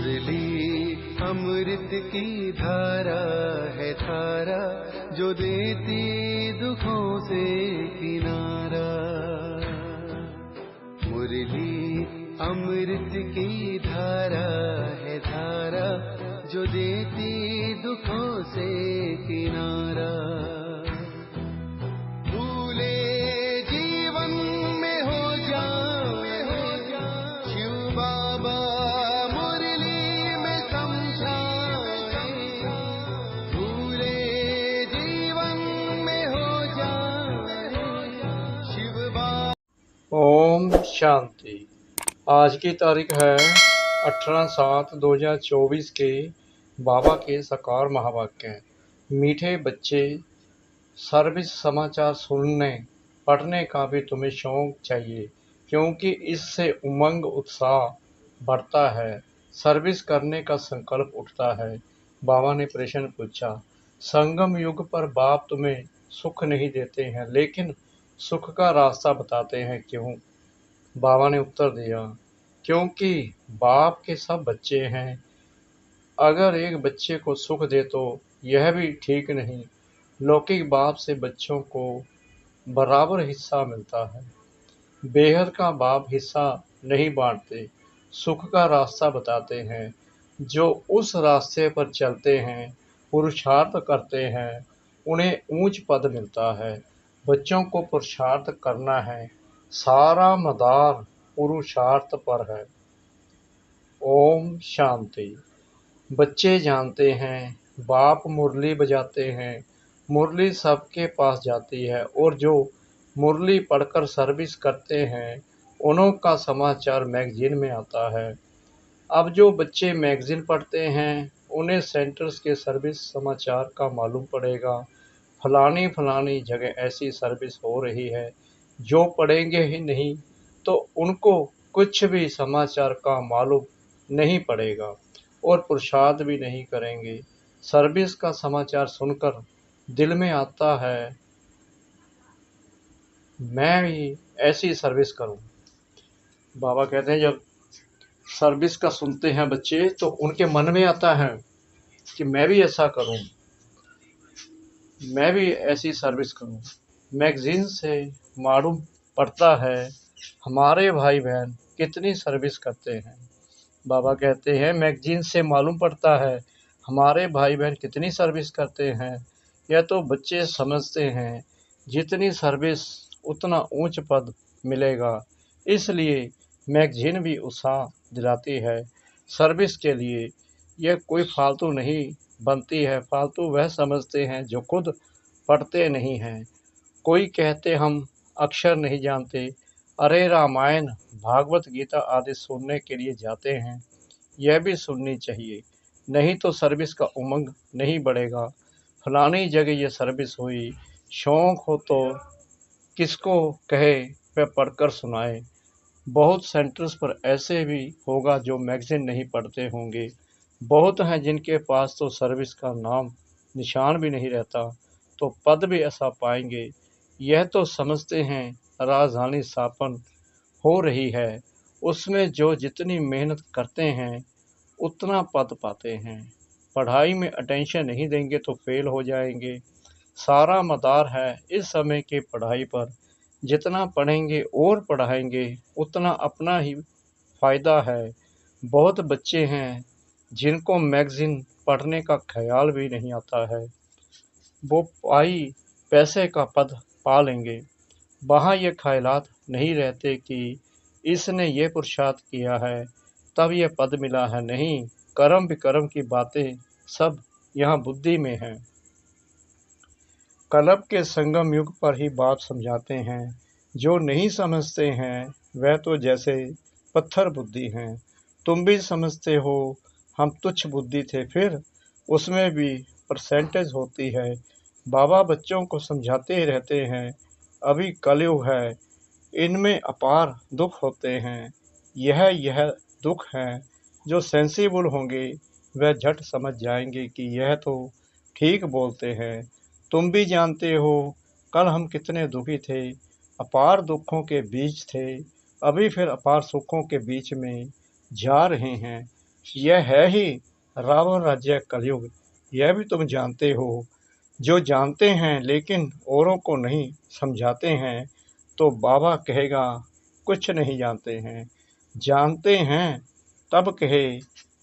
मुरली अमृत की धारा है धारा, जो देती दुखों से किनारा। मुरली अमृत की धारा है धारा, जो देती दुखों से किनारा। भूले जीवन में हो जाए शिव बाबा मुरली में समझाए। भूले जीवन में हो जाए शिव बाबा। ओम शांति। आज की तारीख है 18/7/2024 के बाबा के साकार महावाक्य। मीठे बच्चे, सर्विस समाचार सुनने पढ़ने का भी तुम्हें शौक चाहिए, क्योंकि इससे उमंग उत्साह बढ़ता है, सर्विस करने का संकल्प उठता है। बाबा ने प्रश्न पूछा, संगम युग पर बाप तुम्हें सुख नहीं देते हैं, लेकिन सुख का रास्ता बताते हैं, क्यों? बाबा ने उत्तर दिया, क्योंकि बाप के सब बच्चे हैं। अगर एक बच्चे को सुख दे तो यह भी ठीक नहीं। लौकिक बाप से बच्चों को बराबर हिस्सा मिलता है। बेहद का बाप हिस्सा नहीं बांटते, सुख का रास्ता बताते हैं। जो उस रास्ते पर चलते हैं, पुरुषार्थ करते हैं, उन्हें ऊंच पद मिलता है। बच्चों को पुरुषार्थ करना है, सारा मदार पुरुषार्थ पर है। ओम शांति। बच्चे जानते हैं, बाप मुरली बजाते हैं, मुरली सबके पास जाती है, और जो मुरली पढ़कर सर्विस करते हैं उन्हों का समाचार मैगजीन में आता है। अब जो बच्चे मैगजीन पढ़ते हैं उन्हें सेंटर्स के सर्विस समाचार का मालूम पड़ेगा। फलानी जगह ऐसी सर्विस हो रही है। जो पढ़ेंगे ही नहीं तो उनको कुछ भी समाचार का मालूम नहीं पड़ेगा और पुरुषार्थ भी नहीं करेंगे। सर्विस का समाचार सुनकर दिल में आता है, मैं भी ऐसी सर्विस करूं। बाबा कहते हैं, जब सर्विस का सुनते हैं बच्चे तो उनके मन में आता है कि मैं भी ऐसा करूं, मैं भी ऐसी सर्विस करूं। मैगजीन से मालूम पड़ता है हमारे भाई बहन कितनी सर्विस करते हैं। बाबा कहते हैं, मैगजीन से मालूम पड़ता है हमारे भाई बहन कितनी सर्विस करते हैं। यह तो बच्चे समझते हैं, जितनी सर्विस उतना ऊंच पद मिलेगा। इसलिए मैगजीन भी उत्साह दिलाती है सर्विस के लिए। यह कोई फालतू नहीं बनती है। फालतू वह समझते हैं जो खुद पढ़ते नहीं हैं। कोई कहते हम अक्षर नहीं जानते, अरे रामायण, भागवत गीता आदि सुनने के लिए जाते हैं। यह भी सुननी चाहिए, नहीं तो सर्विस का उमंग नहीं बढ़ेगा। फलानी जगह ये सर्विस हुई, शौक हो तो किसको कहे वह पढ़कर सुनाए। बहुत सेंटर्स पर ऐसे भी होगा जो मैगजीन नहीं पढ़ते होंगे। बहुत हैं जिनके पास तो सर्विस का नाम निशान भी नहीं रहता, तो पद भी ऐसा पाएंगे। यह तो समझते हैं राजधानी स्थापन हो रही है, उसमें जो जितनी मेहनत करते हैं उतना पद पाते हैं। पढ़ाई में अटेंशन नहीं देंगे तो फेल हो जाएंगे। सारा मदार है इस समय की पढ़ाई पर। जितना पढ़ेंगे और पढ़ाएंगे उतना अपना ही फायदा है। बहुत बच्चे हैं जिनको मैगजीन पढ़ने का ख्याल भी नहीं आता है। वो पैसे का पद पा लेंगे। वहाँ ये ख्यालात नहीं रहते कि इसने ये पुरुषार्थ किया है तब ये पद मिला है। नहीं, कर्म विकर्म की बातें सब यहाँ बुद्धि में हैं। कलप के संगम युग पर ही बात समझाते हैं। जो नहीं समझते हैं वह तो जैसे पत्थर बुद्धि हैं। तुम भी समझते हो हम तुच्छ बुद्धि थे, फिर उसमें भी परसेंटेज होती है। बाबा बच्चों को समझाते ही रहते हैं, अभी कलयुग है, इनमें अपार दुख होते हैं। यह दुख हैं। जो सेंसिबल होंगे वह झट समझ जाएंगे कि यह तो ठीक बोलते हैं। तुम भी जानते हो कल हम कितने दुखी थे, अपार दुखों के बीच थे, अभी फिर अपार सुखों के बीच में जा रहे हैं। यह है ही रावण राज्य कलयुग, यह भी तुम जानते हो। जो जानते हैं लेकिन औरों को नहीं समझाते हैं, तो बाबा कहेगा कुछ नहीं जानते हैं। जानते हैं तब कहे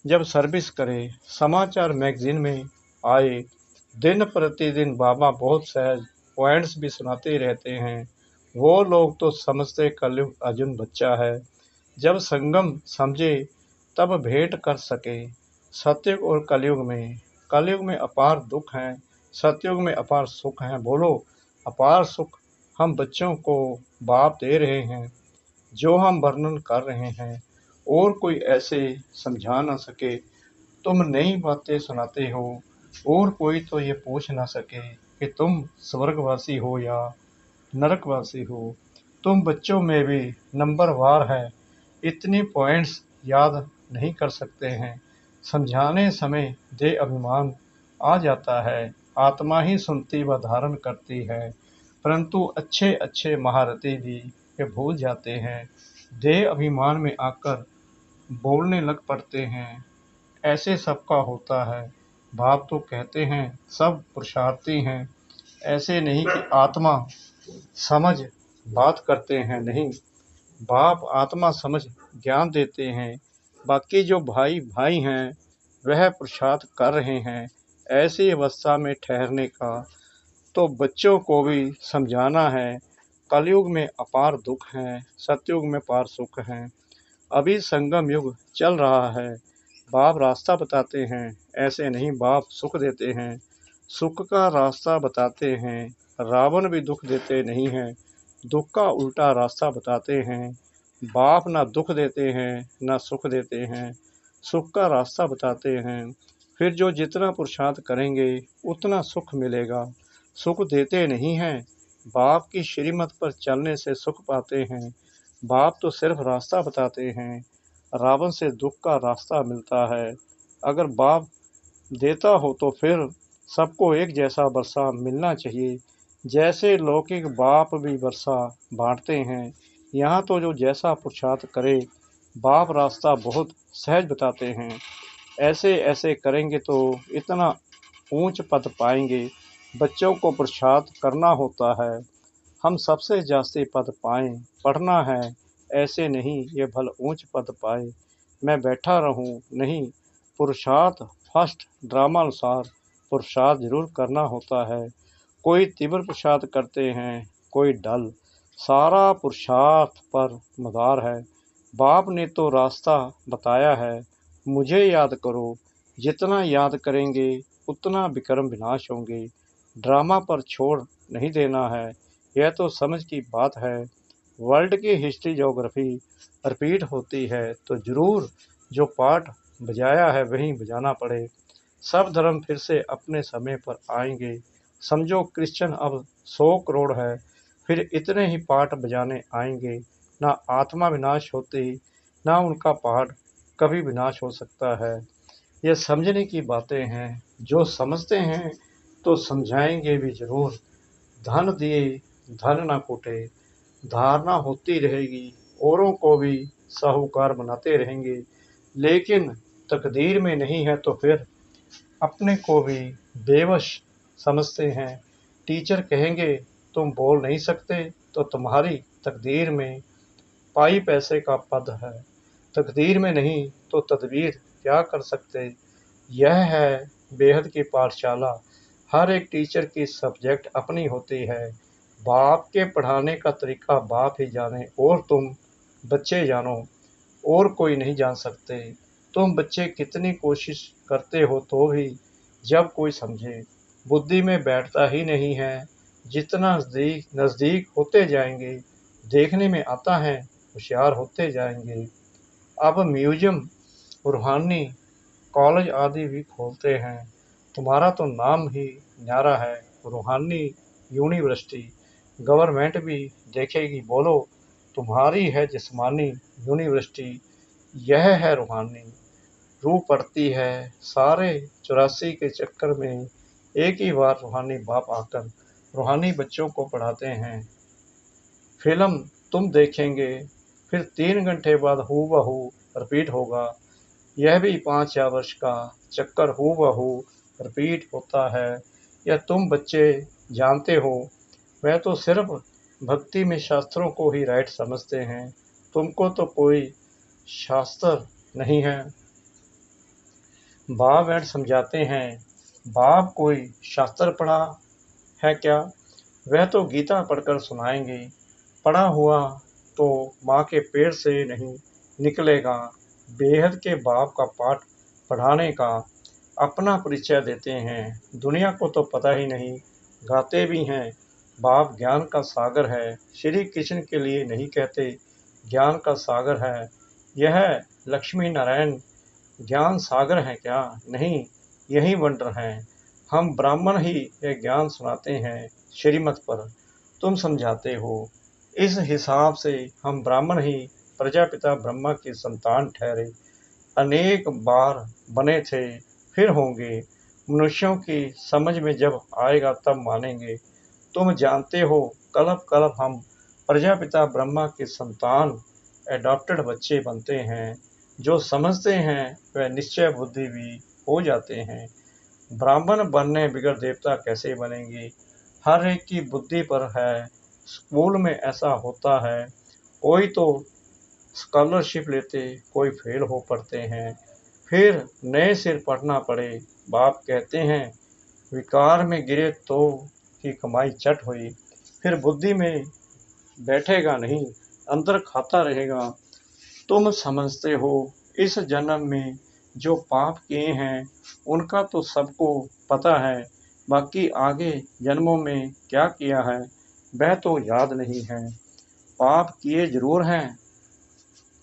जब सर्विस करे। समाचार मैगजीन में आए, दिन प्रतिदिन बाबा बहुत सहज पॉइंट्स भी सुनाते रहते हैं। वो लोग तो समझते कलयुग अर्जुन बच्चा है। जब संगम समझे तब भेंट कर सके। सतयुग और कलयुग में अपार दुख है, सतयुग में अपार सुख है। बोलो, अपार सुख हम बच्चों को बाप दे रहे हैं, जो हम वर्णन कर रहे हैं और कोई ऐसे समझा ना सके। तुम नई बातें सुनाते हो और कोई तो ये पूछ ना सके कि तुम स्वर्गवासी हो या नरकवासी हो। तुम बच्चों में भी नंबरवार है, इतनी पॉइंट्स याद नहीं कर सकते हैं। समझाने समय दे अभिमान आ जाता है। आत्मा ही सुनती व धारण करती है, परंतु अच्छे अच्छे महारथी भी ये भूल जाते हैं। देह अभिमान में आकर बोलने लग पड़ते हैं। ऐसे सबका होता है। बाप तो कहते हैं सब पुरुषार्थी हैं, ऐसे नहीं कि आत्मा समझ बात करते हैं। नहीं, बाप आत्मा समझ ज्ञान देते हैं। बाकी जो भाई भाई हैं वह पुरुषार्थ कर रहे हैं ऐसी अवस्था में ठहरने का। तो बच्चों को भी समझाना है। कलयुग में अपार दुख है, सतयुग में पार सुख है। अभी संगम युग चल रहा है। बाप रास्ता बताते हैं, ऐसे नहीं बाप सुख देते हैं। सुख का रास्ता बताते हैं। रावण भी दुख देते नहीं हैं, दुख का उल्टा रास्ता बताते हैं। बाप ना दुख देते हैं ना सुख देते हैं, सुख का रास्ता बताते हैं। फिर जो जितना पुरुषार्थ करेंगे उतना सुख मिलेगा। सुख देते नहीं हैं, बाप की श्रीमत पर चलने से सुख पाते हैं। बाप तो सिर्फ रास्ता बताते हैं। रावण से दुख का रास्ता मिलता है। अगर बाप देता हो तो फिर सबको एक जैसा वर्षा मिलना चाहिए, जैसे लौकिक बाप भी वर्षा बांटते हैं। यहाँ तो जो जैसा पुरुषार्थ करे, बाप रास्ता बहुत सहज बताते हैं। ऐसे ऐसे करेंगे तो इतना ऊंच पद पाएंगे। बच्चों को पुरुषार्थ करना होता है, हम सबसे जास्ती पद पाएं, पढ़ना है। ऐसे नहीं ये भल ऊंच पद पाए, मैं बैठा रहूं। नहीं, पुरुषार्थ फर्स्ट ड्रामा अनुसार पुरुषार्थ जरूर करना होता है। कोई तीव्र पुरुषार्थ करते हैं, कोई डल। सारा पुरुषार्थ पर मदार है। बाप ने तो रास्ता बताया है, मुझे याद करो। जितना याद करेंगे उतना विक्रम विनाश होंगे। ड्रामा पर छोड़ नहीं देना है, यह तो समझ की बात है। वर्ल्ड की हिस्ट्री ज्योग्राफी रिपीट होती है तो जरूर जो पाठ बजाया है वहीं बजाना पड़े। सब धर्म फिर से अपने समय पर आएंगे। समझो क्रिश्चियन अब 100 करोड़ है, फिर इतने ही पाठ बजाने आएंगे। ना आत्मा विनाश होती, ना उनका पाठ कभी विनाश हो सकता है। ये समझने की बातें हैं। जो समझते हैं तो समझाएंगे भी जरूर। धन दिए धन ना कूटे, धारणा होती रहेगी, औरों को भी साहूकार बनाते रहेंगे। लेकिन तकदीर में नहीं है तो फिर अपने को भी बेवश समझते हैं। टीचर कहेंगे तुम बोल नहीं सकते तो तुम्हारी तकदीर में पाई पैसे का पद है। तकदीर में नहीं तो तदबीर क्या कर सकते। यह है बेहद की पाठशाला। हर एक टीचर की सब्जेक्ट अपनी होती है। बाप के पढ़ाने का तरीका बाप ही जाने और तुम बच्चे जानो, और कोई नहीं जान सकते। तुम बच्चे कितनी कोशिश करते हो तो भी जब कोई समझे, बुद्धि में बैठता ही नहीं है। जितना नज़दीक होते जाएंगे, देखने में आता है होशियार होते जाएंगे। अब म्यूजियम, रूहानी कॉलेज आदि भी खोलते हैं। तुम्हारा तो नाम ही न्यारा है, रूहानी यूनिवर्सिटी। गवर्नमेंट भी देखेगी, बोलो तुम्हारी है जिस्मानी यूनिवर्सिटी, यह है रूहानी। रूह पड़ती है सारे 84 के चक्कर में। एक ही बार रूहानी बाप आकर रूहानी बच्चों को पढ़ाते हैं। फिल्म तुम देखेंगे, फिर 3 घंटे बाद हूबहू रिपीट होगा। यह भी 5,000 वर्ष का चक्कर हूबहू रिपीट होता है। यह तुम बच्चे जानते हो, वह तो सिर्फ भक्ति में शास्त्रों को ही राइट समझते हैं। तुमको तो कोई शास्त्र नहीं है। बाप बैठ समझाते हैं, बाप कोई शास्त्र पढ़ा है क्या? वह तो गीता पढ़कर सुनाएंगे। पढ़ा हुआ तो माँ के पेट से नहीं निकलेगा। बेहद के बाप का पाठ पढ़ाने का अपना परिचय देते हैं। दुनिया को तो पता ही नहीं, गाते भी हैं बाप ज्ञान का सागर है। श्री कृष्ण के लिए नहीं कहते ज्ञान का सागर है। यह लक्ष्मी नारायण ज्ञान सागर है क्या? नहीं, यही वंडर हैं। हम ब्राह्मण ही यह ज्ञान सुनाते हैं श्रीमत पर, तुम समझाते हो। इस हिसाब से हम ब्राह्मण ही प्रजापिता ब्रह्मा की संतान ठहरे। अनेक बार बने थे, फिर होंगे। मनुष्यों की समझ में जब आएगा तब मानेंगे। तुम जानते हो, कल्प कल्प हम प्रजापिता ब्रह्मा की संतान एडॉप्टेड बच्चे बनते हैं। जो समझते हैं वह निश्चय बुद्धि भी हो जाते हैं। ब्राह्मण बनने बिगड़ देवता कैसे बनेंगे? हर एक की बुद्धि पर है। स्कूल में ऐसा होता है, कोई तो स्कॉलरशिप लेते, कोई फेल हो पड़ते हैं, फिर नए सिर पढ़ना पड़े। बाप कहते हैं विकार में गिरे तो की कमाई चट हुई। फिर बुद्धि में बैठेगा नहीं, अंदर खाता रहेगा। तुम समझते हो, इस जन्म में जो पाप किए हैं उनका तो सबको पता है, बाकी आगे जन्मों में क्या किया है वह तो याद नहीं है। पाप किए जरूर हैं,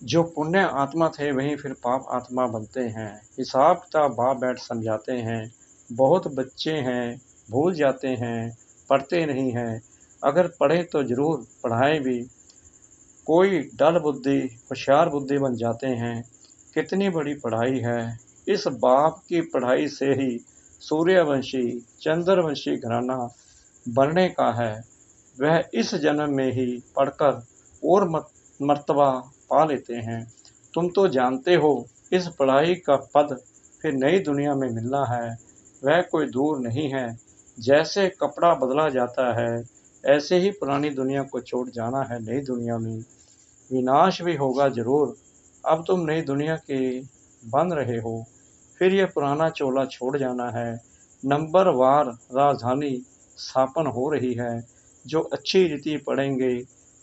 जो पुण्य आत्मा थे वही फिर पाप आत्मा बनते हैं। हिसाब किताब बाप बैठ समझाते हैं। बहुत बच्चे हैं, भूल जाते हैं, पढ़ते नहीं हैं। अगर पढ़े तो जरूर पढ़ाएं भी। कोई डल बुद्धि होशियार बुद्धि बन जाते हैं। कितनी बड़ी पढ़ाई है। इस बाप की पढ़ाई से ही सूर्यवंशी चंद्रवंशी घराना बनने का है। वह इस जन्म में ही पढ़कर और मर्तबा पा लेते हैं। तुम तो जानते हो, इस पढ़ाई का पद फिर नई दुनिया में मिलना है। वह कोई दूर नहीं है। जैसे कपड़ा बदला जाता है, ऐसे ही पुरानी दुनिया को छोड़ जाना है नई दुनिया में। विनाश भी होगा जरूर। अब तुम नई दुनिया के बन रहे हो, फिर यह पुराना चोला छोड़ जाना है। नंबरवार राजधानी स्थापन हो रही है। जो अच्छी रीति पढ़ेंगे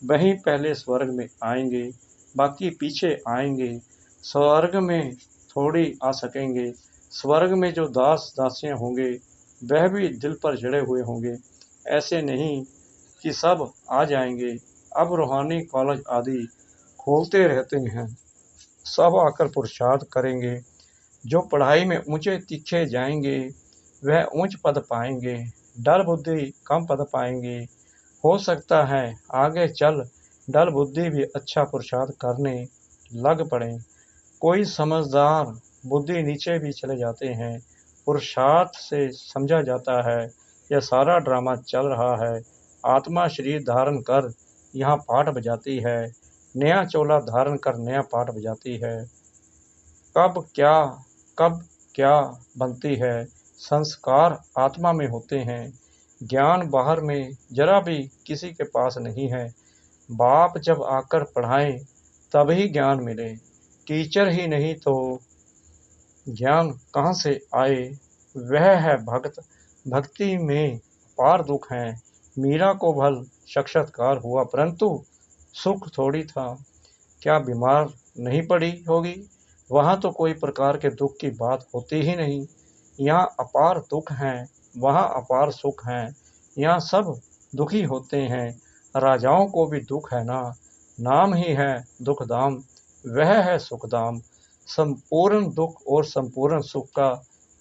वही पहले स्वर्ग में आएंगे, बाकी पीछे आएंगे। स्वर्ग में थोड़ी आ सकेंगे। स्वर्ग में जो दास दासियां होंगे वह भी दिल पर जड़े हुए होंगे। ऐसे नहीं कि सब आ जाएंगे। अब रूहानी कॉलेज आदि खोलते रहते हैं, सब आकर पुरुषार्थ करेंगे। जो पढ़ाई में ऊंचे तीखे जाएंगे वह ऊंच पद पाएंगे, डल बुद्धि कम पद पाएंगे। हो सकता है आगे चल डल बुद्धि भी अच्छा पुरुषार्थ करने लग पड़े। कोई समझदार बुद्धि नीचे भी चले जाते हैं। पुरुषार्थ से समझा जाता है यह सारा ड्रामा चल रहा है। आत्मा शरीर धारण कर यहाँ पाठ बजाती है, नया चोला धारण कर नया पाठ बजाती है। कब क्या बनती है, संस्कार आत्मा में होते हैं। ज्ञान बाहर में जरा भी किसी के पास नहीं है। बाप जब आकर पढ़ाएं तभी ज्ञान मिले। टीचर ही नहीं तो ज्ञान कहाँ से आए? वह है भक्त। भक्ति में पार दुख है। मीरा को भल साक्षात्कार हुआ, परंतु सुख थोड़ी था। क्या बीमार नहीं पड़ी होगी? वहाँ तो कोई प्रकार के दुख की बात होती ही नहीं। यहाँ अपार दुख हैं, वहाँ अपार सुख हैं। यहाँ सब दुखी होते हैं। राजाओं को भी दुख है ना, नाम ही है दुखधाम, वह है सुखधाम। संपूर्ण दुख और संपूर्ण सुख का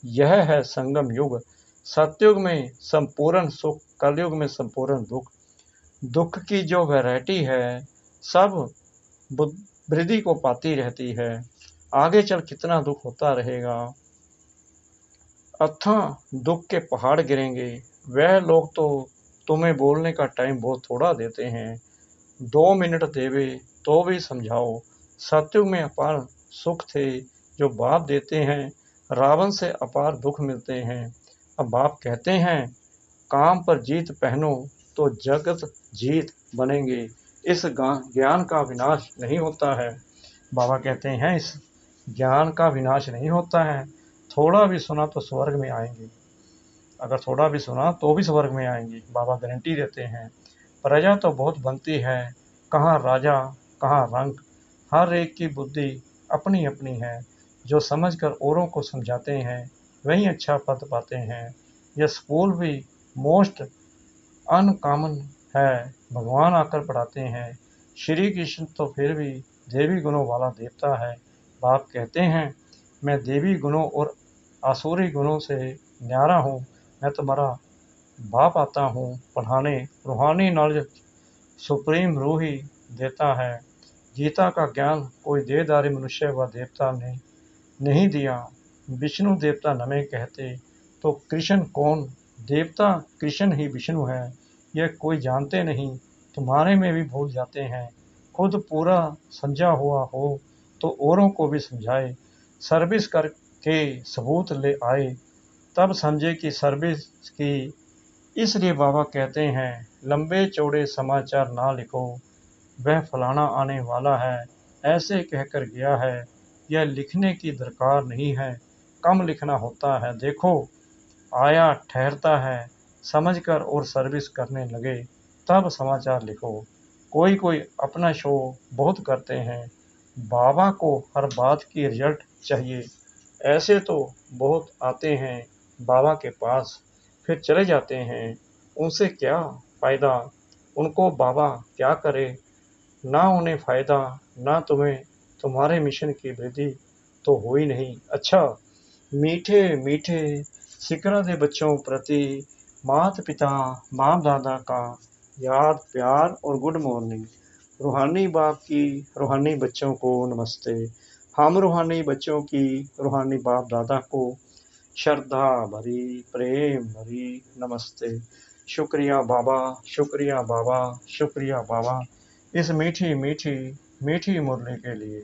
यह है संगम युग। सतयुग में संपूर्ण सुख, कलयुग में संपूर्ण दुख। दुख की जो वैरायटी है सब वृद्धि को पाती रहती है। आगे चल कितना दुख होता रहेगा। अथाह दुख के पहाड़ गिरेंगे। वह लोग तो तुम्हें बोलने का टाइम बहुत थोड़ा देते हैं। 2 मिनट देवे तो भी समझाओ। सतयुग में अपार सुख थे जो बाप देते हैं रावण से अपार दुख मिलते हैं। अब बाप कहते हैं काम पर जीत पहनो तो जगत जीत बनेंगे। इस ज्ञान का विनाश नहीं होता है। बाबा कहते हैं इस ज्ञान का विनाश नहीं होता है। थोड़ा भी सुना तो स्वर्ग में आएंगे। अगर थोड़ा भी सुना तो भी स्वर्ग में आएंगे। बाबा गारंटी देते हैं। प्रजा तो बहुत बनती है, कहाँ राजा कहाँ रंक। हर एक की बुद्धि अपनी अपनी है। जो समझकर औरों को समझाते हैं वही अच्छा पद पाते हैं। यह स्कूल भी मोस्ट अनकॉमन है। भगवान आकर पढ़ाते हैं। श्री कृष्ण तो फिर भी देवी गुणों वाला देवता है। बाप कहते हैं मैं देवी गुणों और आसुरी गुणों से न्यारा हूँ। मैं तुम्हारा बाप आता हूँ पढ़ाने। रूहानी नॉलेज सुप्रीम रूह ही देता है। गीता का ज्ञान कोई देहधारी मनुष्य व देवता ने नहीं दिया। विष्णु देवता नमे कहते तो कृष्ण कौन? देवता कृष्ण ही विष्णु है। यह कोई जानते नहीं, तुम्हारे में भी भूल जाते हैं। खुद पूरा समझा हुआ हो तो औरों को भी समझाए। सर्विस करके सबूत ले आए तब समझे कि सर्विस की। इसलिए बाबा कहते हैं लंबे चौड़े समाचार ना लिखो, वह फलाना आने वाला है ऐसे कहकर गया है। यह लिखने की दरकार नहीं है, कम लिखना होता है। देखो आया ठहरता है, समझकर और सर्विस करने लगे तब समाचार लिखो। कोई कोई अपना शो बहुत करते हैं। बाबा को हर बात की रिजल्ट चाहिए। ऐसे तो बहुत आते हैं बाबा के पास फिर चले जाते हैं। उनसे क्या फ़ायदा? उनको बाबा क्या करे? ना उन्हें फ़ायदा ना तुम्हें। तुम्हारे मिशन की वृद्धि तो हुई नहीं। अच्छा मीठे मीठे सिकरा दे बच्चों प्रति माता पिता बाप दादा का याद प्यार और गुड मॉर्निंग। रूहानी बाप की रूहानी बच्चों को नमस्ते। हम रूहानी बच्चों की रूहानी बाप दादा को श्रद्धा भरी प्रेम भरी नमस्ते। शुक्रिया बाबा, शुक्रिया बाबा, शुक्रिया बाबा इस मीठी मीठी मीठी मुरली के लिए।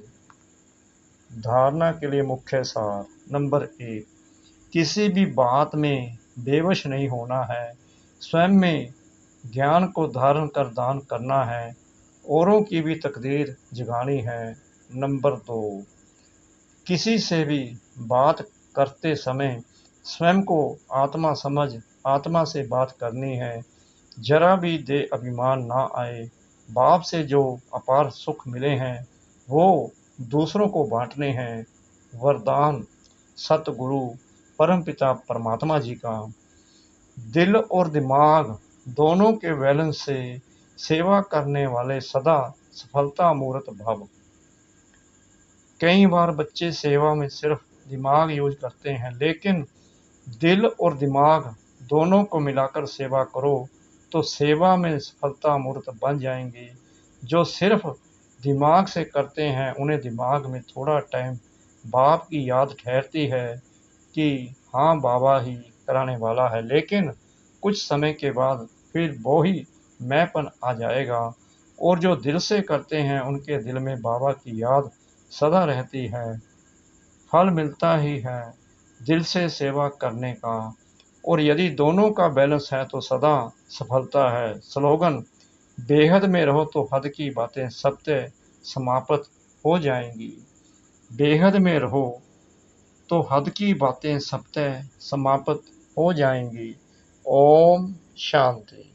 धारणा के लिए मुख्य सार नंबर 1, किसी भी बात में बेवश नहीं होना है। स्वयं में ज्ञान को धारण कर दान करना है। औरों की भी तकदीर जगानी है। नंबर 2, किसी से भी बात करते समय स्वयं को आत्मा समझ आत्मा से बात करनी है। जरा भी दे अभिमान ना आए। बाप से जो अपार सुख मिले हैं वो दूसरों को बांटने हैं। वरदान सतगुरु परमपिता परमात्मा जी का। दिल और दिमाग दोनों के बैलेंस से सेवा करने वाले सदा सफलता मूर्त भव। कई बार बच्चे सेवा में सिर्फ दिमाग यूज करते हैं, लेकिन दिल और दिमाग दोनों को मिलाकर सेवा करो तो सेवा में सफलता मूर्त बन जाएंगी। जो सिर्फ दिमाग से करते हैं उन्हें दिमाग में थोड़ा टाइम बाप की याद ठहरती है कि हाँ बाबा ही कराने वाला है, लेकिन कुछ समय के बाद फिर वो ही मैंपन आ जाएगा। और जो दिल से करते हैं उनके दिल में बाबा की याद सदा रहती है। फल मिलता ही है दिल से सेवा करने का। और यदि दोनों का बैलेंस है तो सदा सफलता है। स्लोगन बेहद में रहो तो हद की बातें सत्य समाप्त हो जाएंगी। बेहद में रहो तो हद की बातें सत्य समाप्त हो जाएंगी। ओम शांति।